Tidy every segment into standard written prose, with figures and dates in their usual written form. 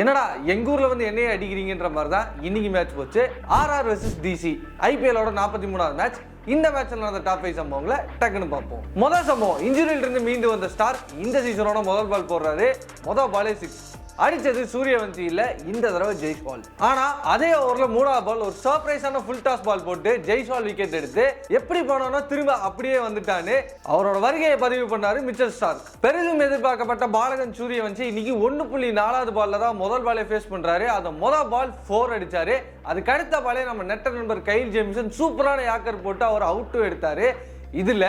என்னடா எங்க ஊர்ல வந்து என்னையே அடிக்கிறீங்கன்ற மாதிரி தான் இன்னைக்கு மேட்ச் போச்சு. ஆர்ஆர் வெர்சஸ் டிசி ஐபிஎலோட 43வது மேட்ச். இந்த மேட்ச்ல நடந்த டாப் 5 சம்பவங்களை டக்குன்னு பார்ப்போம். முதல் சம்பவம், இன்ஜுரியில இருந்து மீண்டு வந்த ஸ்டார் இந்த சீசனோட முதல் பால் போடுறாரு. முதல் பாலே 6. அடிச்சது சூரியவன்சி இல்ல, இந்த தடவை ஜெய்ஸ்வால். ஆனா அதே ஓவர்ல மூணாவது பால் ஒரு சர்ப்ரைஸான ஃபுல் டாஸ் பால் போட்டு ஜெய்ஸ்வால் விக்கெட் எடுத்து எப்படி போனோம்னா திரும்ப அப்படியே வந்துட்டான்னு அவரோட வருகையை பதிவு பண்ணாரு மிச்சல் ஸ்டார்க். பெரிதும் எதிர்பார்க்கப்பட்ட பாலகன் சூரியவன்சி இன்னைக்கு 1.4வது பால்ல தான் முதல் பாலை ஃபேஸ் பண்றாரு. அந்த முதல் பால் 4 அடிச்சாரு. அதுக்கு அடுத்த பாலே நம்ம நெட்ட நண்பர் கைல் ஜேம்சன் சூப்பரான யாக்கர் போட்டு அவர் அவுட்டும் எடுத்தாரு. இதுல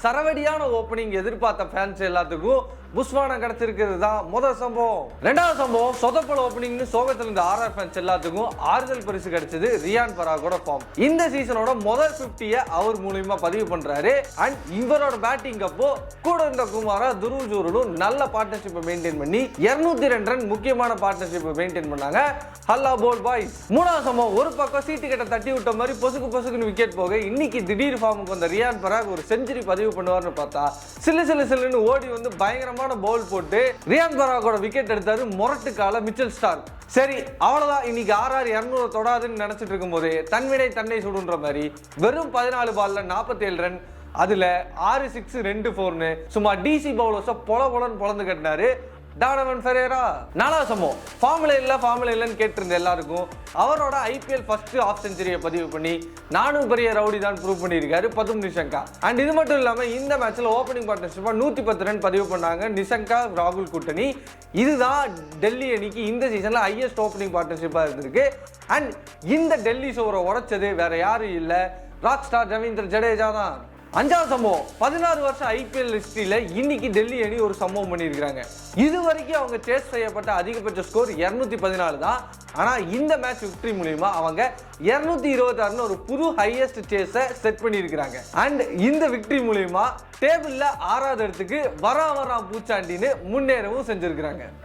சரவடியான ஓப்பனிங் எதிர்பார்த்த ஃபேன்ஸ் எல்லாத்துக்கும் புஷ்வானா கிடைச்சிருக்கிறது தான் முதல் சம்பவம். ரெண்டாவது சம்பவம், சொதப்பல் ஓப்பனிங்னு சோகத்துல இருந்த ஆர்ஆர் ஃபேன்ஸ் எல்லாத்துக்கும் ஆறுதல் பரிசு கிடைச்சது ரியான் பராகோட ஃபார்ம். இந்த சீசனோட முதல் 50ய அவர் மூலமா பதிவு பண்றாரு. அண்ட் இவரோட பேட்டிங் அப்போ கூட இருந்த குமாரா துருவ் நல்ல பார்ட்னர்ஷிப்பை மெயின்டைன் பண்ணி 202 ரன் முக்கியமான பார்ட்னர்ஷிப்பை மெயின்டைன் பண்ணாங்க. ஹல்லா போல் பாய்ஸ். மூணாவது சம்பவம், ஒரு பக்கம் சீட்டு கிட்ட தட்டி விட்ட மாதிரி பொசுக்குன்னு விக்கெட் போக இன்னைக்கு திடீர் ஃபார்முக்கு வந்த ரியான் பராக் ஒரு செஞ்சுரி பதிவு பண்ணுவார்னு பார்த்தா சில்லுன்னு ஓடி வந்து பயங்கரமான பவுல் போட்டு ரியான் பராகோட விக்கெட் எடுத்தாரு முரட்டுக்கால மிச்சல் ஸ்டார்க். சரி அவ்வளவுதான், இன்னைக்கு ஆர்ஆர் 200 தொடாதுன்னு நினைச்சிட்டு இருக்கும் போது தன்வினை தன்னை சுடுன்ற மாதிரி வெறும் 14 பால்ல 47 ரன், அதுல 6 6 2 4ன்னு சும்மா டிசி பவுலர்ஸ பொலன்னு பொளந்து கட்டினாரு டானவன் ஃபெரேரா. நாலாவது சம்பவம், ஃபார்முலா இல்லன்னு கேட்டிருந்த எல்லாருக்கும் அவரோட ஐபிஎல் ஃபர்ஸ்ட் ஆஃப் செஞ்சுரியை பதிவு பண்ணி நானும் பெரிய ரவுடி தான் ப்ரூவ் பண்ணியிருக்காரு பதும் நிஷங்கா. அண்ட் இது மட்டும் இல்லாமல் இந்த மேட்ச்ல ஓப்பனிங் பார்ட்னர்ஷிப்பா 110 ரன் பதிவு பண்ணாங்க நிஷங்கா ராகுல் கூட்டணி. இதுதான் டெல்லி அணிக்கு இந்த சீசன்ல ஹையஸ்ட் ஓப்பனிங் பார்ட்னர்ஷிப்பா இருந்திருக்கு. அண்ட் இந்த டெல்லி சோரை உடைச்சது வேற யாரும் இல்லை, ராக் ஸ்டார் ரவீந்திர ஜடேஜா தான். அஞ்சாவது சம்பவம், 16 வருஷம் ஐபிஎல் ஹிஸ்டரியில இன்னைக்கு டெல்லி அணி ஒரு சம்பவம் பண்ணியிருக்காங்க. இது வரைக்கும் அவங்க சேஸ் செய்யப்பட்ட அதிகபட்ச ஸ்கோர் 214 தான். ஆனா இந்த மேட்ச் விக்டரி மூலமா அவங்க 226 ஒரு புது ஹையஸ்ட் சேஸை செட் பண்ணியிருக்காங்க. அண்ட் இந்த விக்டரி மூலமா டேபிள்ல 6வது இடத்துக்கு வரான் பூச்சாண்டின்னு முன்னேறவும் செஞ்சிருக்காங்க.